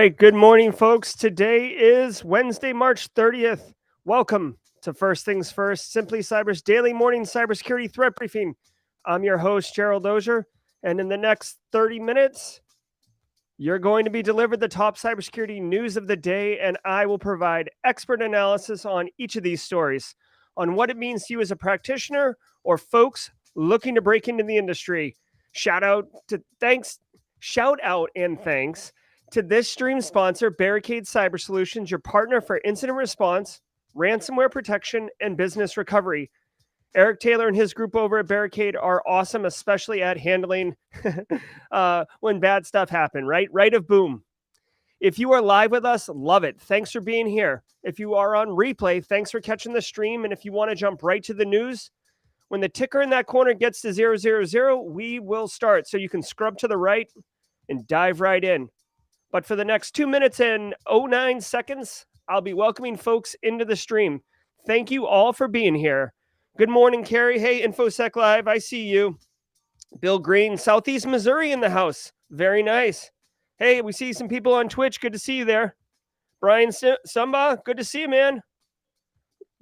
right, good morning, folks. Today is Wednesday, March 30th. Welcome to First Things First, Simply Cyber's daily morning cybersecurity threat briefing. I'm your host, Gerald Auger, and in the next 30 minutes, you're going to be delivered the top cybersecurity news of the day, and I will provide expert analysis on each of these stories, on what it means to you as a practitioner or folks looking to break into the industry. Shout out and thanks to this stream sponsor, Barricade Cyber Solutions, your partner for incident response, ransomware protection, and business recovery. Eric Taylor and his group over at Barricade are awesome, especially at handling when bad stuff happens, right? Right of boom. If you are live with us, love it. Thanks for being here. If you are on replay, thanks for catching the stream. And if you want to jump right to the news, when the ticker in that corner gets to 000, we will start. So you can scrub to the right and dive right in. But for the next 2 minutes and 09 seconds, I'll be welcoming folks into the stream. Thank you all for being here. Good morning, Carrie. Hey, InfoSec Live, I see you. Bill Green, Southeast Missouri in the house. Very nice. Hey, we see some people on Twitch. Good to see you there. Brian Sumba, good to see you, man.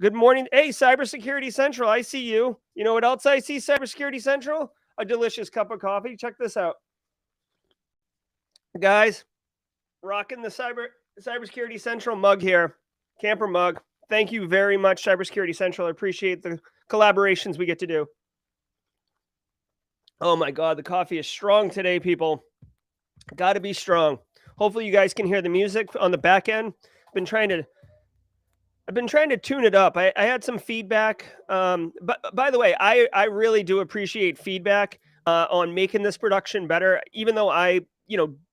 Good morning. Hey, Cybersecurity Central, I see you. You know what else I see, Cybersecurity Central? A delicious cup of coffee. Check this out. Guys, rocking the Cybersecurity Central mug here. Camper mug. Thank you very much, Cybersecurity Central. I appreciate the collaborations we get to do. Oh my God, the coffee is strong today, people. Got to be strong. Hopefully you guys can hear the music on the back end. I've been trying to tune it up. I had some feedback. But by the way, I really do appreciate feedback on making this production better. Even though I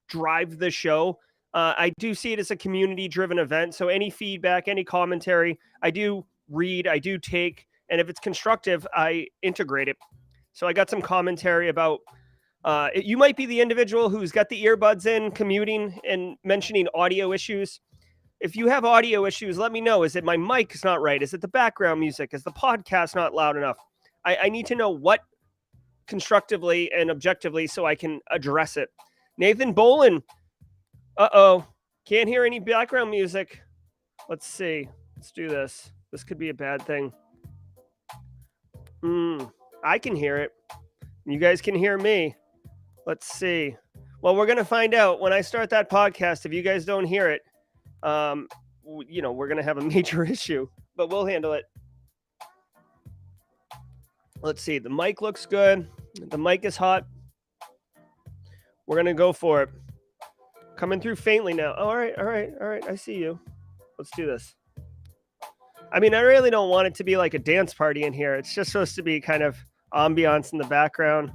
drive the show, I do see it as a community-driven event. So any feedback, any commentary, I do read, I do take, and if it's constructive, I integrate it. So I got some commentary about, you might be the individual who's got the earbuds in, commuting, and mentioning audio issues. If you have audio issues, let me know. Is it my mic is not right? Is it the background music? Is the podcast not loud enough? I need to know what constructively and objectively so I can address it. Nathan Bolin. Uh-oh. Can't hear any background music. Let's see. Let's do this. This could be a bad thing. I can hear it. You guys can hear me. Let's see. Well, we're going to find out when I start that podcast. If you guys don't hear it, we're going to have a major issue, but we'll handle it. Let's see. The mic looks good. The mic is hot. We're going to go for it. Coming through faintly now. Oh, all right. I see you. Let's do this. I mean, I really don't want it to be like a dance party in here. It's just supposed to be kind of ambiance in the background.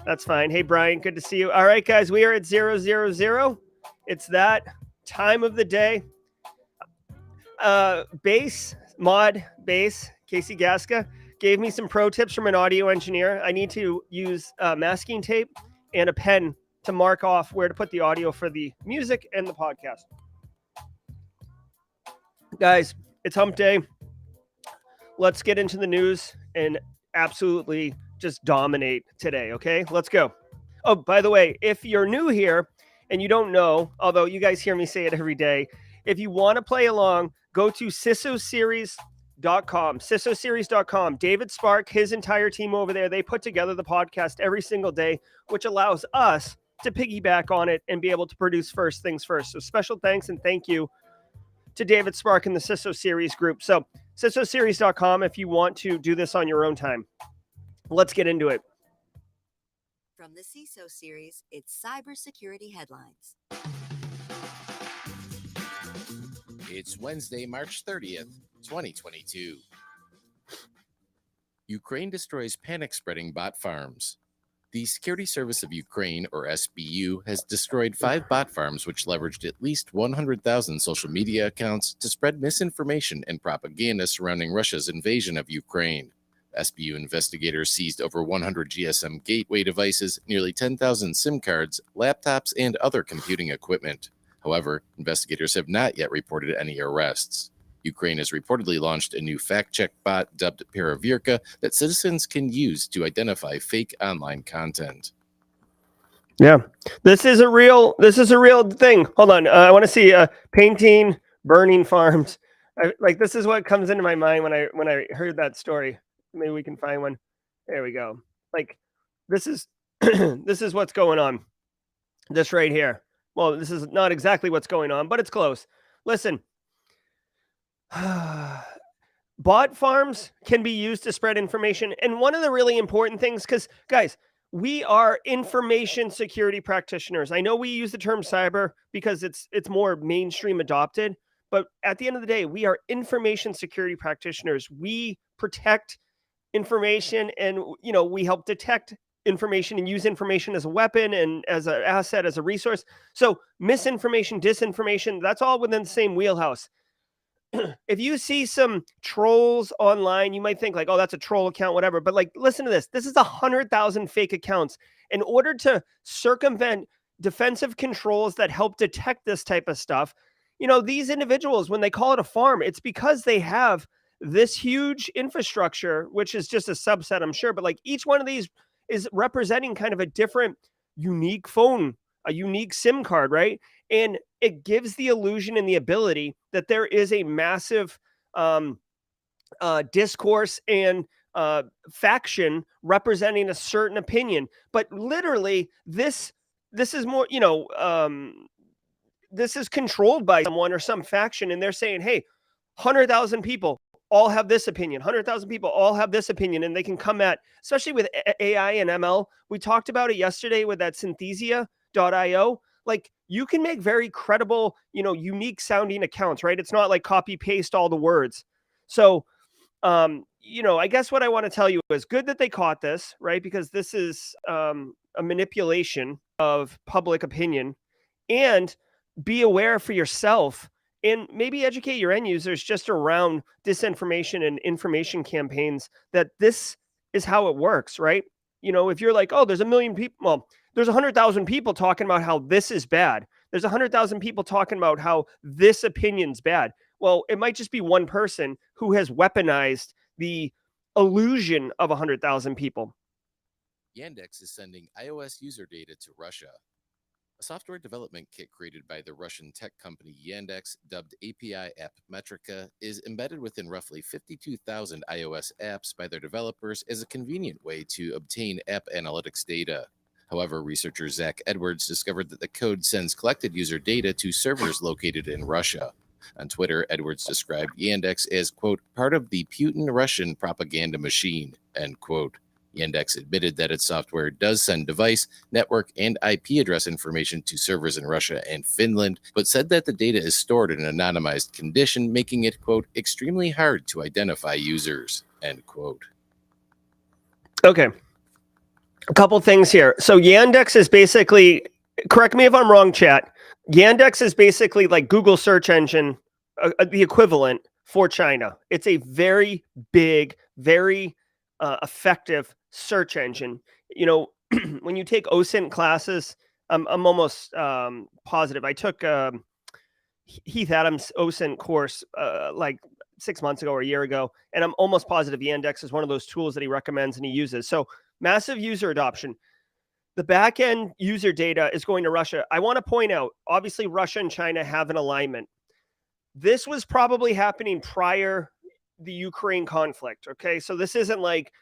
That's fine. Hey, Brian, good to see you. All right, guys, we are at 000. It's that time of the day. Bass, Casey Gaska, gave me some pro tips from an audio engineer. I need to use masking tape and a pen to mark off where to put the audio for the music and the podcast. Guys, it's hump day. Let's get into the news and absolutely just dominate today, okay? Let's go. Oh, by the way, if you're new here and you don't know, although you guys hear me say it every day, if you want to play along, go to cisoseries.com. David Spark, his entire team over there, they put together the podcast every single day, which allows us to piggyback on it and be able to produce First Things First. So special thanks and thank you to David Spark and the CISO Series group. So cisoseries.com if you want to do this on your own time. Let's get into it. From the CISO Series, it's cybersecurity headlines. It's Wednesday, March 30th, 2022. Ukraine destroys panic-spreading bot farms. The Security Service of Ukraine, or SBU, has destroyed 5 bot farms which leveraged at least 100,000 social media accounts to spread misinformation and propaganda surrounding Russia's invasion of Ukraine. SBU investigators seized over 100 GSM gateway devices, nearly 10,000 SIM cards, laptops, and other computing equipment. However, investigators have not yet reported any arrests. Ukraine has reportedly launched a new fact-check bot dubbed Paravirka that citizens can use to identify fake online content. Yeah, this is a real thing. Hold on, I want to see painting, burning farms. Like this is what comes into my mind when I heard that story. Maybe we can find one. There we go. Like this is this is what's going on. This right here. Well, this is not exactly what's going on, but it's close. Listen, bot farms can be used to spread information. And one of the really important things, because guys, we are information security practitioners. I know we use the term cyber because it's more mainstream adopted, but at the end of the day, we are information security practitioners. We protect information, and we help detect information and use information as a weapon and as an asset, as a resource. So misinformation, disinformation, that's all within the same wheelhouse. If you see some trolls online, you might think like, oh, that's a troll account, whatever. But like, listen to this. This is 100,000 fake accounts. In order to circumvent defensive controls that help detect this type of stuff, these individuals, when they call it a farm, it's because they have this huge infrastructure, which is just a subset, I'm sure. But like each one of these is representing kind of a different, unique phone, a unique SIM card, right? And it gives the illusion and the ability that there is a massive discourse and faction representing a certain opinion. But literally, this is more, this is controlled by someone or some faction, and they're saying, hey, 100,000 people all have this opinion, 100,000 people all have this opinion, and they can come at, especially with AI and ML. We talked about it yesterday with that Synthesia.io. Like you can make very credible, unique sounding accounts, right? It's not like copy paste all the words. So, I guess what I want to tell you is good that they caught this, right? Because this is a manipulation of public opinion, and be aware for yourself and maybe educate your end users just around disinformation and information campaigns, that this is how it works, right? If you're like, oh, there's a million people, well, there's 100,000 people talking about how this is bad. There's 100,000 people talking about how this opinion's bad. Well, it might just be one person who has weaponized the illusion of 100,000 people. Yandex is sending iOS user data to Russia. A software development kit created by the Russian tech company Yandex, dubbed API App Metrica, is embedded within roughly 52,000 iOS apps by their developers as a convenient way to obtain app analytics data. However, researcher Zach Edwards discovered that the code sends collected user data to servers located in Russia. On Twitter, Edwards described Yandex as, quote, part of the Putin-Russian propaganda machine, end quote. Yandex admitted that its software does send device, network, and IP address information to servers in Russia and Finland, but said that the data is stored in an anonymized condition, making it, quote, extremely hard to identify users, end quote. Okay. A couple things here. So Yandex is basically, correct me if I'm wrong, chat. Yandex is basically like Google search engine, the equivalent for China. It's a very big, very effective search engine. When you take OSINT classes, I'm almost positive. I took Heath Adams' OSINT course like 6 months ago or a year ago, and I'm almost positive Yandex is one of those tools that he recommends and he uses. So massive user adoption. The back-end user data is going to Russia. I want to point out, obviously, Russia and China have an alignment. This was probably happening prior the Ukraine conflict. Okay. So this isn't like,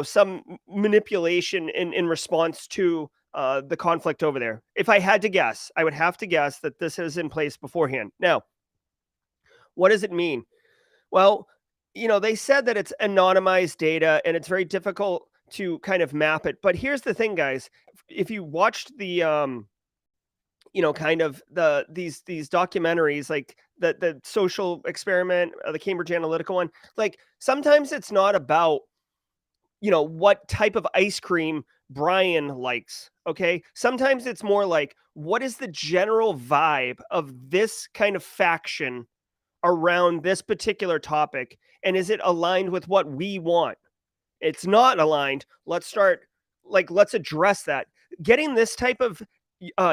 some manipulation in response to the conflict over there. If I had to guess, I would have to guess that this is in place beforehand. Now, what does it mean? Well, they said that it's anonymized data and it's very difficult to kind of map it. But here's the thing, guys. If you watched the, kind of these documentaries, like the social experiment, the Cambridge Analytica one, like sometimes it's not about, what type of ice cream Brian likes. Okay. Sometimes it's more like, what is the general vibe of this kind of faction around this particular topic? And is it aligned with what we want? It's not aligned. Let's address that. Getting this type of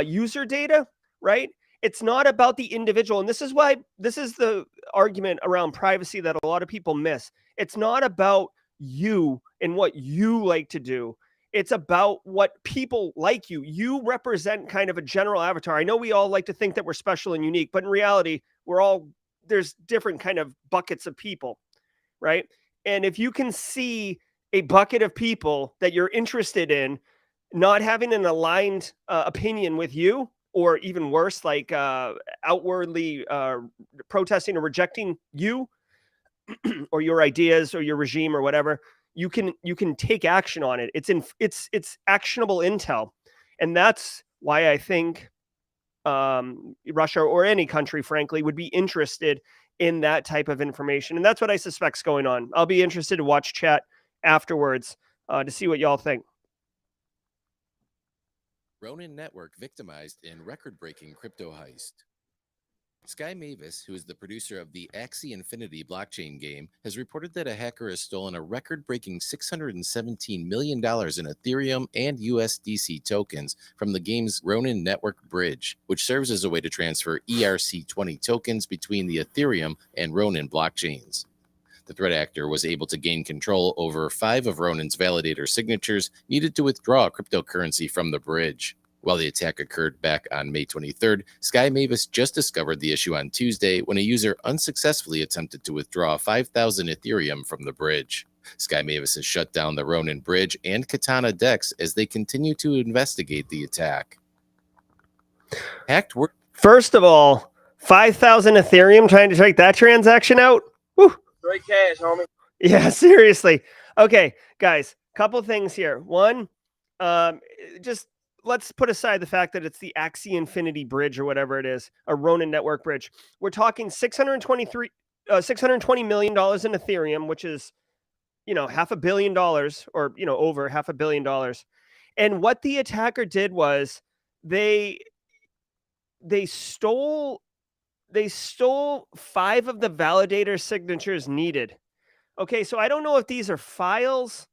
user data, right? It's not about the individual. And this is the argument around privacy that a lot of people miss. It's not about you and what you like to do. It's about what people like you. You represent kind of a general avatar. I know we all like to think that we're special and unique, but in reality, there's different kind of buckets of people, right? And if you can see a bucket of people that you're interested in not having an aligned opinion with you, or even worse, like outwardly protesting or rejecting you or your ideas or your regime or whatever, you can take action on it. It's actionable intel. And that's why I think Russia or any country, frankly, would be interested in that type of information. And that's what I suspect is going on. I'll be interested to watch chat afterwards to see what y'all think. Ronin network victimized in record-breaking crypto heist. Sky Mavis, who is the producer of the Axie Infinity blockchain game, has reported that a hacker has stolen a record-breaking $617 million in Ethereum and USDC tokens from the game's Ronin network bridge, which serves as a way to transfer ERC20 tokens between the Ethereum and Ronin blockchains. The threat actor was able to gain control over 5 of Ronin's validator signatures needed to withdraw cryptocurrency from the bridge. While the attack occurred back on May 23rd, Sky Mavis just discovered the issue on Tuesday when a user unsuccessfully attempted to withdraw 5,000 Ethereum from the bridge. Sky Mavis has shut down the Ronin bridge and Katana DEX as they continue to investigate the attack. First of all, 5,000 Ethereum trying to take that transaction out? Woo! Straight cash, homie. Yeah, seriously. Okay, guys, couple things here. One, just let's put aside the fact that it's the Axie Infinity Bridge or whatever it is, a Ronin network bridge. We're talking $620 million in Ethereum, which is, $500 million or, over $500 million. And what the attacker did was they stole 5 of the validator signatures needed. Okay, so I don't know if these are files,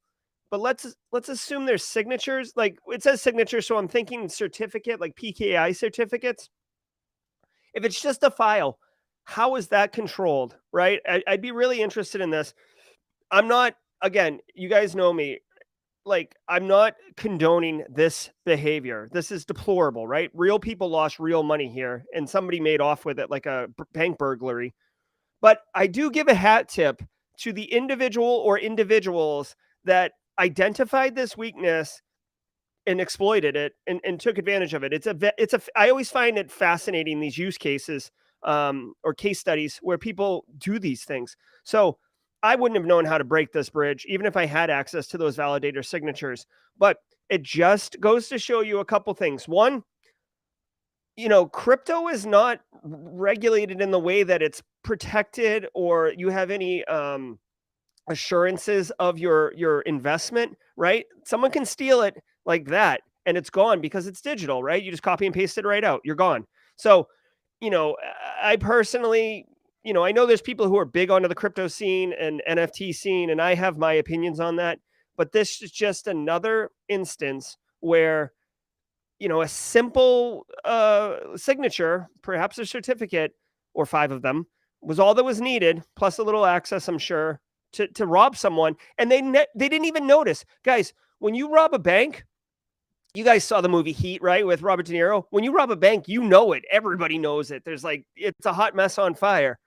but let's assume they're signatures. Like it says signature, so I'm thinking certificate, like PKI certificates. If it's just a file, how is that controlled, right? I'd be really interested in this. I'm not, again, you guys know me, like I'm not condoning this behavior. This is deplorable, right? Real people lost real money here, and somebody made off with it like a bank burglary. But I do give a hat tip to the individual or individuals that identified this weakness and exploited it and took advantage of it. I always find it fascinating, these use cases or case studies where people do these things. So I wouldn't have known how to break this bridge, even if I had access to those validator signatures. But it just goes to show you a couple things. One, crypto is not regulated in the way that it's protected or you have any assurances of your investment, right? Someone can steal it like that and it's gone because it's digital, right? You just copy and paste it right out. You're gone. So, I personally, I know there's people who are big onto the crypto scene and NFT scene, and I have my opinions on that. But this is just another instance where, a simple signature, perhaps a certificate or 5 of them, was all that was needed, plus a little access, I'm sure, to rob someone. And they didn't even notice. Guys, when you rob a bank, you guys saw the movie Heat, right? With Robert De Niro. When you rob a bank, you know it. Everybody knows it. It's a hot mess on fire.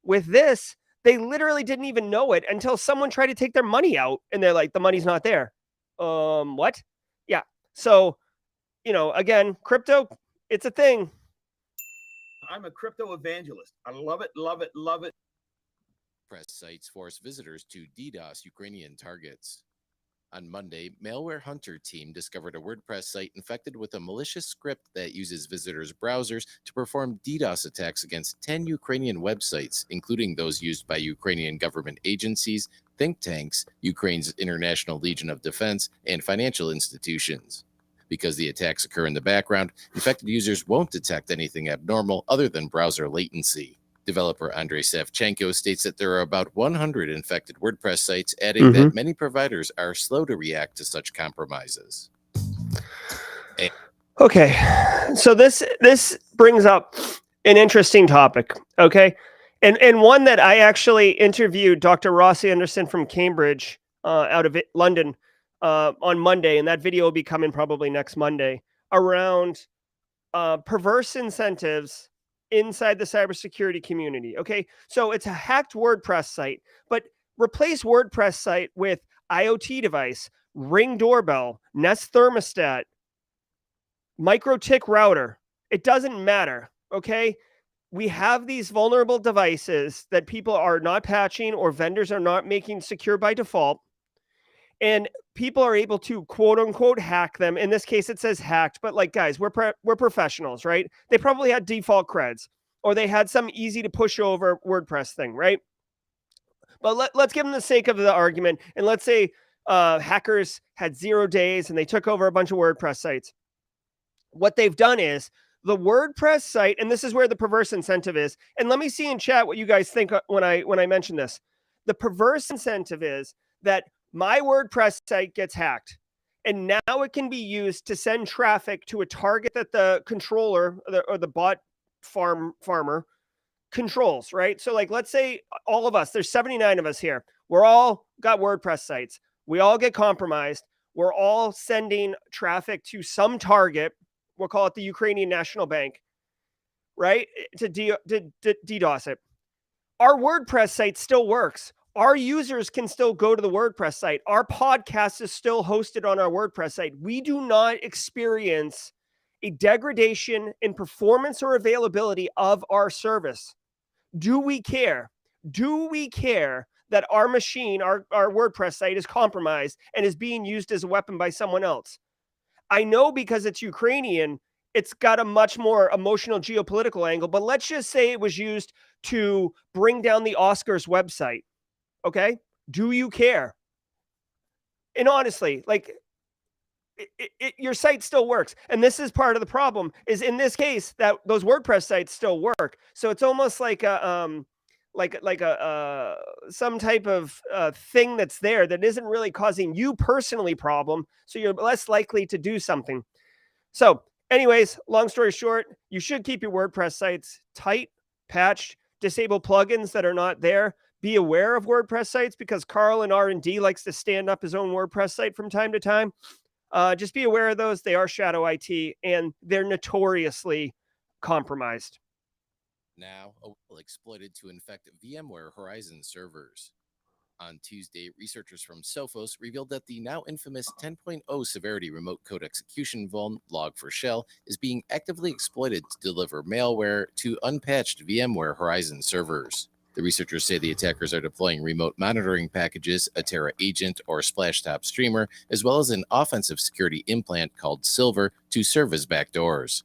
With this, they literally didn't even know it until someone tried to take their money out and they're like, the money's not there. What? Yeah. So, again, crypto, it's a thing. I'm a crypto evangelist. I love it, love it, love it. Press sites force visitors to DDoS Ukrainian targets. On Monday, Malware Hunter team discovered a WordPress site infected with a malicious script that uses visitors' browsers to perform DDoS attacks against 10 Ukrainian websites, including those used by Ukrainian government agencies, think tanks, Ukraine's International Legion of Defense, and financial institutions. Because the attacks occur in the background, infected users won't detect anything abnormal other than browser latency. Developer Andrei Savchenko states that there are about 100 infected WordPress sites, adding that many providers are slow to react to such compromises. Okay, so this brings up an interesting topic, okay? And one that I actually interviewed Dr. Rossi Anderson from Cambridge out of London on Monday, and that video will be coming probably next Monday, around perverse incentives inside the cybersecurity community. Okay, so it's a hacked WordPress site, but replace WordPress site with IoT device, Ring doorbell, Nest thermostat, MikroTik router. It doesn't matter. Okay, we have these vulnerable devices that people are not patching or vendors are not making secure by default. And people are able to quote unquote hack them. In this case, it says hacked, but like, guys, we're professionals, right? They probably had default creds or they had some easy to push over WordPress thing, right? But let's give them the sake of the argument. And let's say hackers had 0 days and they took over a bunch of WordPress sites. What they've done is the WordPress site, and this is where the perverse incentive is. And let me see in chat what you guys think when I mention this. The perverse incentive is that my WordPress site gets hacked, and now it can be used to send traffic to a target that the controller or the bot farmer controls, right? So like, let's say all of us, there's 79 of us here. We're all got WordPress sites. We all get compromised. We're all sending traffic to some target. We'll call it the Ukrainian National Bank, right? To DDoS it. Our WordPress site still works. Our users can still go to the WordPress site. Our podcast is still hosted on our WordPress site. We do not experience a degradation in performance or availability of our service. Do we care? Do we care that our machine, our WordPress site is compromised and is being used as a weapon by someone else? I know because it's Ukrainian, it's got a much more emotional geopolitical angle, but let's just say it was used to bring down the Oscars website. Okay. Do you care? And honestly, like your site still works. And this is part of the problem is in this case that those WordPress sites still work. So it's almost like a, some type of thing that's there that isn't really causing you personally problem. So you're less likely to do something. So anyways, long story short, you should keep your WordPress sites tight, patched, disable plugins that are not there. Be aware of WordPress sites because Carl in R&D likes to stand up his own WordPress site from time to time. Just be aware of those. They are shadow IT and they're notoriously compromised. Now, exploited to infect VMware Horizon servers. On Tuesday, researchers from Sophos revealed that the now infamous 10.0 severity remote code execution vuln Log4Shell is being actively exploited to deliver malware to unpatched VMware Horizon servers. The researchers say the attackers are deploying remote monitoring packages, a Terra agent or Splashtop streamer, as well as an offensive security implant called Silver to serve as backdoors.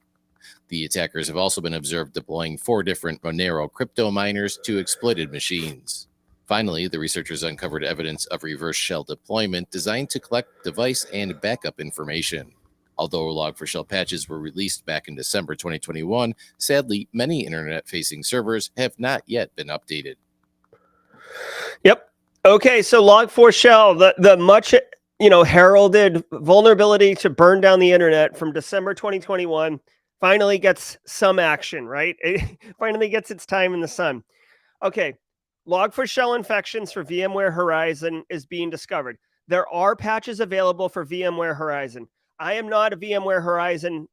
The attackers have also been observed deploying 4 different Monero crypto miners to exploited machines. Finally, the researchers uncovered evidence of reverse shell deployment designed to collect device and backup information. Although Log4Shell patches were released back in December 2021, sadly, many internet-facing servers have not yet been updated. Yep. Okay, so Log4Shell, the much heralded vulnerability to burn down the internet from December 2021, finally gets some action, right? It finally gets its time in the sun. Okay, Log4Shell infections for VMware Horizon is being discovered. There are patches available for VMware Horizon. I am not a VMware Horizon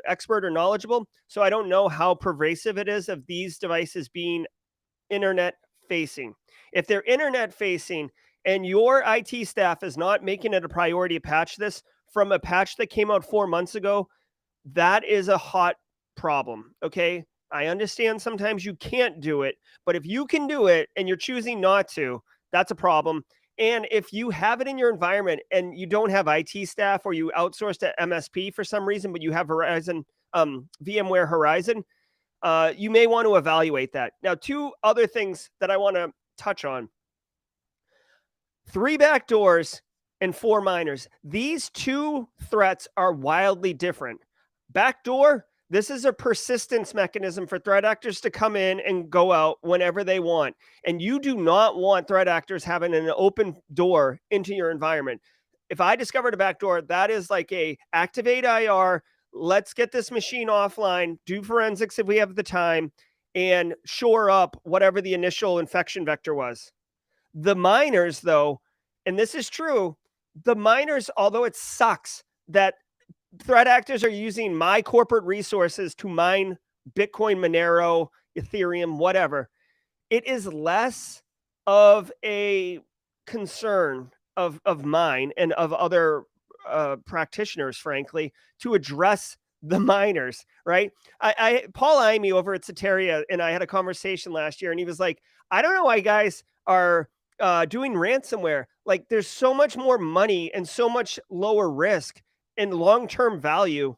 expert or knowledgeable, so I don't know how pervasive it is of these devices being internet facing. If they're internet facing and your IT staff is not making it a priority to patch this from a patch that came out 4 months ago, that is a hot problem. Okay. I understand sometimes you can't do it, but if you can do it and you're choosing not to, that's a problem. And if you have it in your environment and you don't have IT staff or you outsource to MSP for some reason, but you have Horizon, VMware Horizon, you may want to evaluate that. Now, 2 other things that I want to touch on. 3 backdoors and 4 miners. These 2 threats are wildly different. Backdoor, this is a persistence mechanism for threat actors to come in and go out whenever they want. And you do not want threat actors having an open door into your environment. If I discovered a backdoor, that is like a activate IR, let's get this machine offline, do forensics if we have the time, and shore up whatever the initial infection vector was. The miners, though, and this is true, the miners, although it sucks that threat actors are using my corporate resources to mine Bitcoin, Monero, Ethereum, whatever, it is less of a concern of mine and of other practitioners, frankly, to address the miners, right? Paul Imey over at Soteria and I had a conversation last year, and he was like, I don't know why guys are doing ransomware. Like, there's so much more money and so much lower risk and long-term value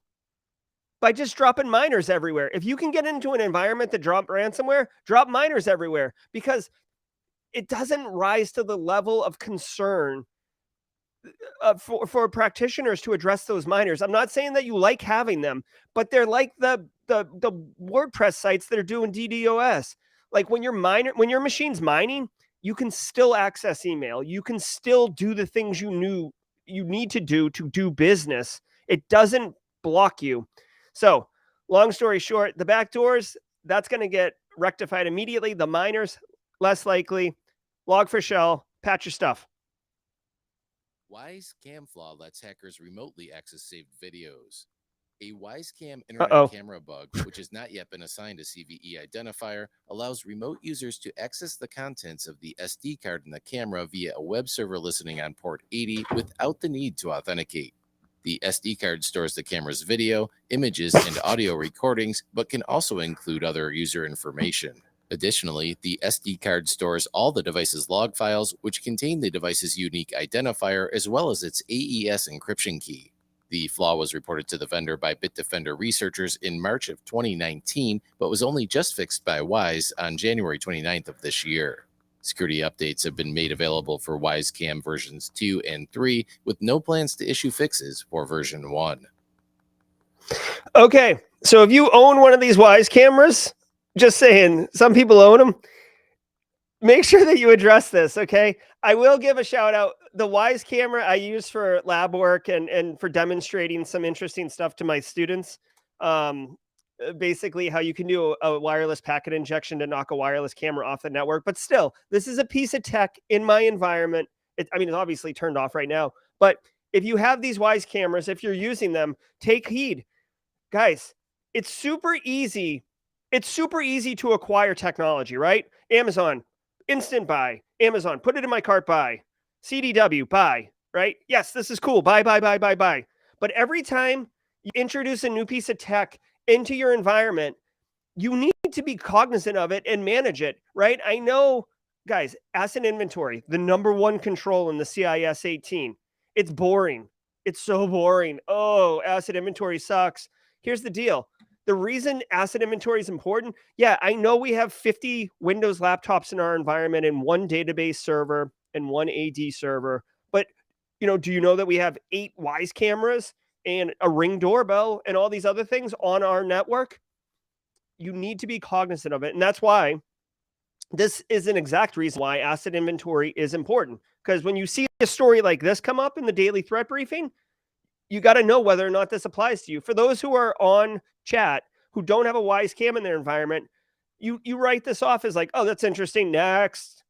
by just dropping miners everywhere. If you can get into an environment that drop ransomware, drop miners everywhere, because it doesn't rise to the level of concern for practitioners to address those miners. I'm not saying that you like having them, but they're like the WordPress sites that are doing DDoS. Like, when your machine's mining, you can still access email. You can still do the things you need to do business. It doesn't block you. So, long story short, the backdoors, that's going to get rectified immediately. The miners, less likely. Log4Shell, patch your stuff. WiseCam flaw lets hackers remotely access saved videos. A WiseCam internet camera bug, which has not yet been assigned a CVE identifier, allows remote users to access the contents of the SD card in the camera via a web server listening on port 80 without the need to authenticate. The SD card stores the camera's video, images, and audio recordings, but can also include other user information. Additionally, the SD card stores all the device's log files, which contain the device's unique identifier as well as its AES encryption key. The flaw was reported to the vendor by Bitdefender researchers in March of 2019, but was only just fixed by Wise on January 29th of this year. Security updates have been made available for WiseCam versions 2 and 3, with no plans to issue fixes for version 1. Okay, so if you own one of these Wise cameras, just saying, some people own them, make sure that you address this, okay? I will give a shout out. The Wise camera I use for lab work and for demonstrating some interesting stuff to my students. Basically how you can do a wireless packet injection to knock a wireless camera off the network. But still, this is a piece of tech in my environment. It's obviously turned off right now. But if you have these Wise cameras, if you're using them, take heed. Guys, it's super easy. It's super easy to acquire technology, right? Amazon, instant buy. Amazon, put it in my cart, buy. CDW, buy, right? Yes, this is cool. Buy. But every time you introduce a new piece of tech into your environment, you need to be cognizant of it and manage it, right? I know, guys, asset inventory, the number one control in the CIS 18. It's boring. It's so boring. Oh, asset inventory sucks. Here's the deal. The reason asset inventory is important, yeah, I know we have 50 Windows laptops in our environment and one database server and one AD server, but do you know that we have 8 Wise cameras and a Ring doorbell and all these other things on our network? You need to be cognizant of it, and that's why this is an exact reason why asset inventory is important, because when you see a story like this come up in the daily threat briefing, you got to know whether or not this applies to you. For those who are on chat who don't have a Wise cam in their environment, you write this off as like, oh, that's interesting. Next,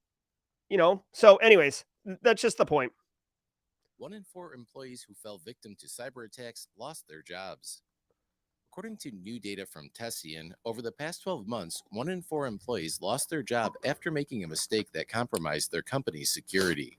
So anyways, that's just the point. 1 in 4 employees who fell victim to cyber attacks lost their jobs. According to new data from Tessian, over the past 12 months, 1 in 4 employees lost their job after making a mistake that compromised their company's security.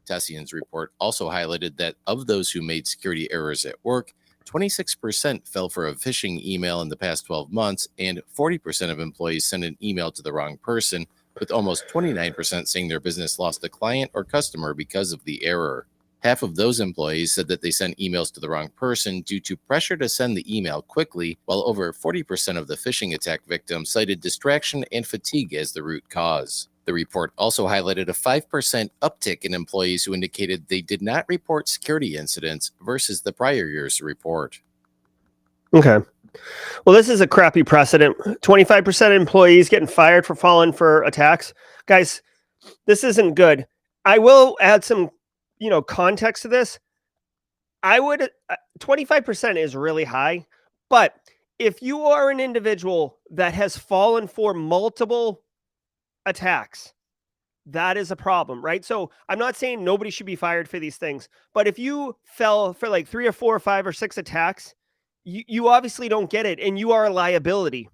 Tessian's report also highlighted that of those who made security errors at work, 26% fell for a phishing email in the past 12 months, and 40% of employees sent an email to the wrong person, with almost 29% saying their business lost a client or customer because of the error. Half of those employees said that they sent emails to the wrong person due to pressure to send the email quickly, while over 40% of the phishing attack victims cited distraction and fatigue as the root cause. The report also highlighted a 5% uptick in employees who indicated they did not report security incidents versus the prior year's report. Okay. Well, this is a crappy precedent. 25% of employees getting fired for falling for attacks. Guys, this isn't good. I will add some, context to this. 25% is really high, but if you are an individual that has fallen for multiple attacks, that is a problem, right? So I'm not saying nobody should be fired for these things, but if you fell for like 3 or 4 or 5 or 6 attacks, you obviously don't get it, and you are a liability.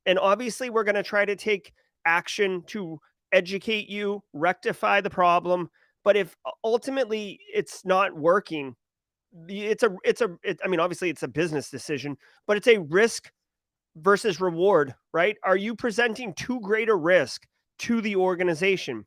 And obviously, we're going to try to take action to educate you, rectify the problem. But if ultimately it's not working, I mean, obviously it's a business decision, but it's a risk versus reward, right? Are you presenting too great a risk to the organization?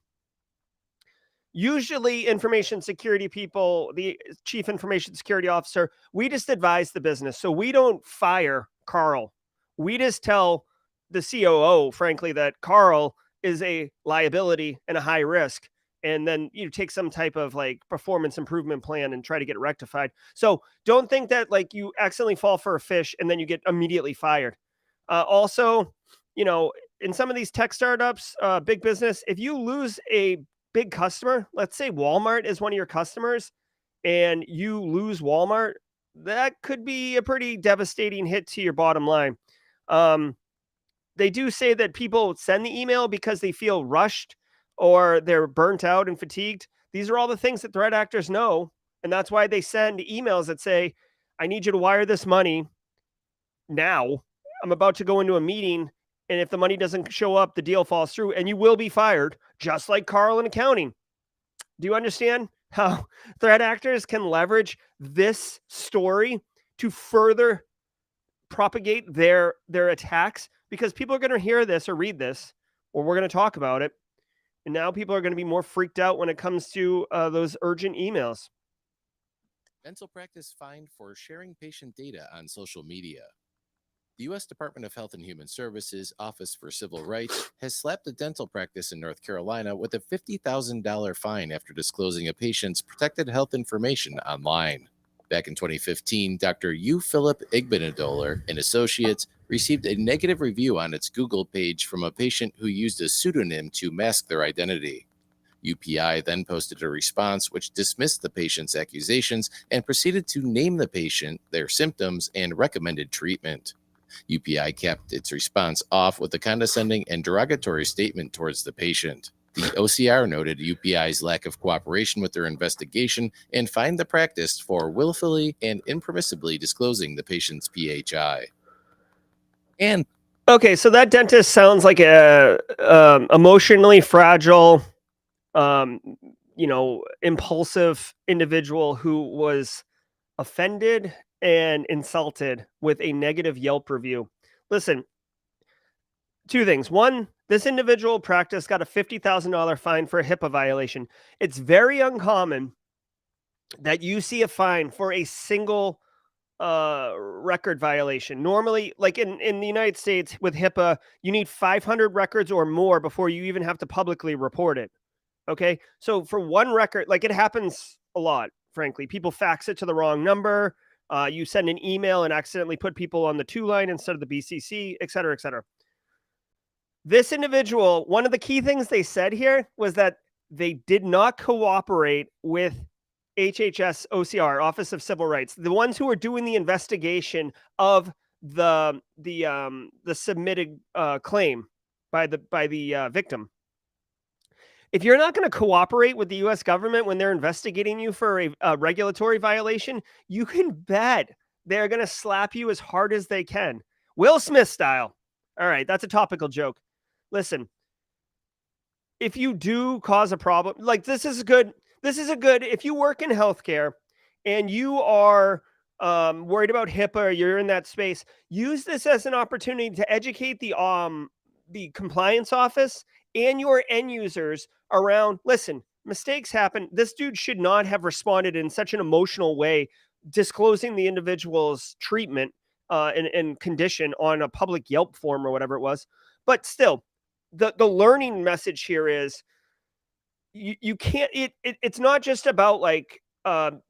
Usually information security people, the chief information security officer, we just advise the business. So we don't fire Carl. We just tell the COO, frankly, that Carl is a liability and a high risk. And then you take some type of like performance improvement plan and try to get it rectified. So don't think that like you accidentally fall for a fish and then you get immediately fired. Also, in some of these tech startups, big business, if you lose a big customer, let's say Walmart is one of your customers and you lose Walmart, that could be a pretty devastating hit to your bottom line. They do say that people send the email because they feel rushed or they're burnt out and fatigued. These are all the things that threat actors know. And that's why they send emails that say, I need you to wire this money now. I'm about to go into a meeting. And if the money doesn't show up, the deal falls through and you will be fired, just like Carl in accounting. Do you understand how threat actors can leverage this story to further propagate their attacks? Because people are going to hear this or read this, or we're going to talk about it. And now people are going to be more freaked out when it comes to those urgent emails. Dental practice fined for sharing patient data on social media. The U.S. Department of Health and Human Services Office for Civil Rights has slapped a dental practice in North Carolina with a $50,000 fine after disclosing a patient's protected health information online. Back in 2015, Dr. U. Philip Igbenadoler and Associates received a negative review on its Google page from a patient who used a pseudonym to mask their identity. UPI then posted a response which dismissed the patient's accusations and proceeded to name the patient, their symptoms, and recommended treatment. UPI capped its response off with a condescending and derogatory statement towards the patient. The OCR noted UPI's lack of cooperation with their investigation and fined the practice for willfully and impermissibly disclosing the patient's PHI. And okay, so that dentist sounds like a emotionally fragile, impulsive individual who was offended and insulted with a negative Yelp review. Listen, two things. One, this individual practice got a $50,000 fine for a HIPAA violation. It's very uncommon that you see a fine for a single record violation. Normally, like in the United States with HIPAA, you need 500 records or more before you even have to publicly report it. Okay. So for one record, like it happens a lot, frankly. People fax it to the wrong number. You send an email and accidentally put people on the 2 line instead of the BCC, et cetera, et cetera. This individual, one of the key things they said here was that they did not cooperate with HHS OCR, Office of Civil Rights, the ones who are doing the investigation of the submitted claim by the victim. If you're not going to cooperate with the U.S. government when they're investigating you for a regulatory violation, you can bet they're going to slap you as hard as they can. Will Smith style. All right, that's a topical joke. Listen, if you do cause a problem, like this is a good, if you work in healthcare and you are worried about HIPAA or you're in that space, use this as an opportunity to educate the compliance office and your end users around, listen, mistakes happen. This dude should not have responded in such an emotional way, disclosing the individual's treatment and condition on a public Yelp form or whatever it was. But still, the learning message here is you can't, it's not just about like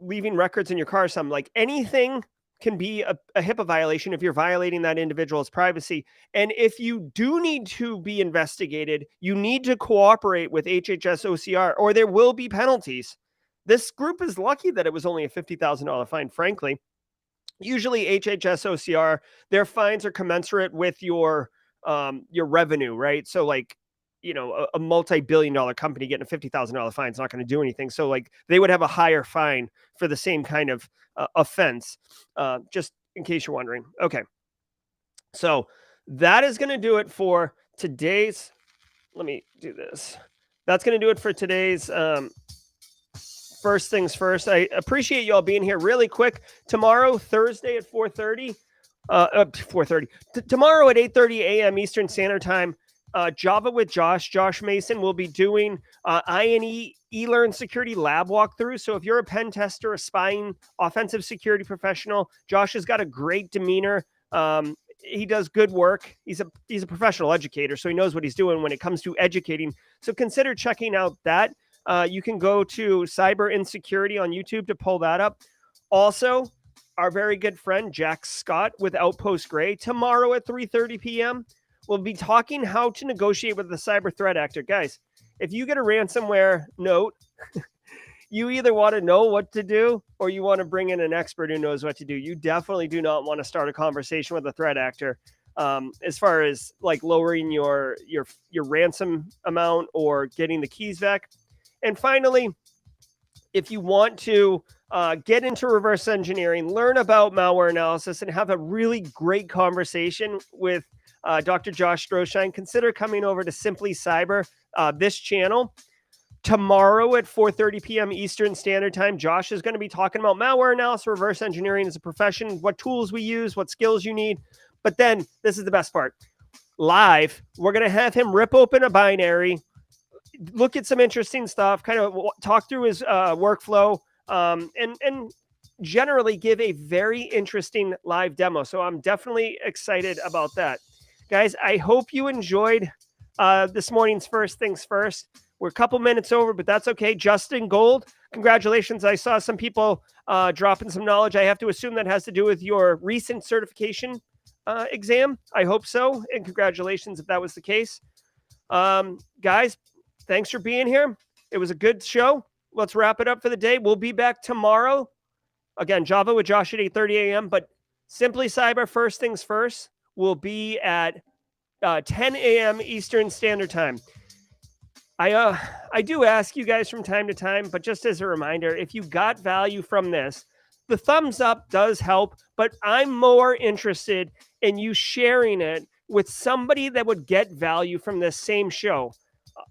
leaving records in your car or something. Like anything can be a HIPAA violation if you're violating that individual's privacy. And if you do need to be investigated, you need to cooperate with HHS OCR or there will be penalties. This group is lucky that it was only a $50,000 fine, frankly. Usually HHS OCR, their fines are commensurate with your revenue, right? So like a multi-billion-dollar company getting a $50,000 fine is not going to do anything. So like they would have a higher fine for the same kind of offense, just in case you're wondering. Okay. So that is going to do it for today's, let me do this. That's going to do it for today's first things first. I appreciate you all being here. Really quick, tomorrow, Thursday at 4:30, tomorrow at 8:30 a.m. Eastern Standard Time, Java with Josh Mason will be doing INE eLearn Security Lab walkthrough. So if you're a pen tester, a spying offensive security professional, Josh has got a great demeanor. He does good work. He's a professional educator, so he knows what he's doing when it comes to educating. So consider checking out that. You can go to Cyber Insecurity on YouTube to pull that up. Also, our very good friend Jack Scott with Outpost Gray tomorrow at 3:30 p.m. We'll be talking how to negotiate with the cyber threat actor. Guys, if you get a ransomware note, you either want to know what to do or you want to bring in an expert who knows what to do. You definitely do not want to start a conversation with a threat actor as far as like lowering your ransom amount or getting the keys back. And finally, if you want to get into reverse engineering, learn about malware analysis, and have a really great conversation with Dr. Josh Stroshine, consider coming over to Simply Cyber, this channel. Tomorrow at 4:30 p.m. Eastern Standard Time, Josh is going to be talking about malware analysis, reverse engineering as a profession, what tools we use, what skills you need. But then, this is the best part. Live, we're going to have him rip open a binary, look at some interesting stuff, kind of talk through his workflow, and generally give a very interesting live demo. So I'm definitely excited about that. Guys, I hope you enjoyed this morning's First Things First. We're a couple minutes over, but that's okay. Justin Gold, congratulations. I saw some people dropping some knowledge. I have to assume that has to do with your recent certification exam. I hope so, and congratulations if that was the case. Guys, thanks for being here. It was a good show. Let's wrap it up for the day. We'll be back tomorrow. Again, Java with Josh at 8:30 a.m., but Simply Cyber First Things First will be at 10 a.m. Eastern Standard Time. I do ask you guys from time to time, but just as a reminder, if you got value from this, the thumbs up does help, but I'm more interested in you sharing it with somebody that would get value from this same show.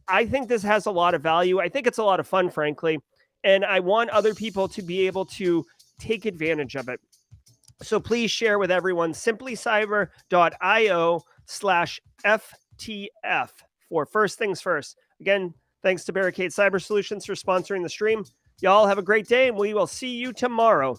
I think this has a lot of value. I think it's a lot of fun, frankly, and I want other people to be able to take advantage of it. So please share with everyone, simplycyber.io/FTF for First Things First. Again, thanks to Barricade Cyber Solutions for sponsoring the stream. Y'all have a great day, and we will see you tomorrow.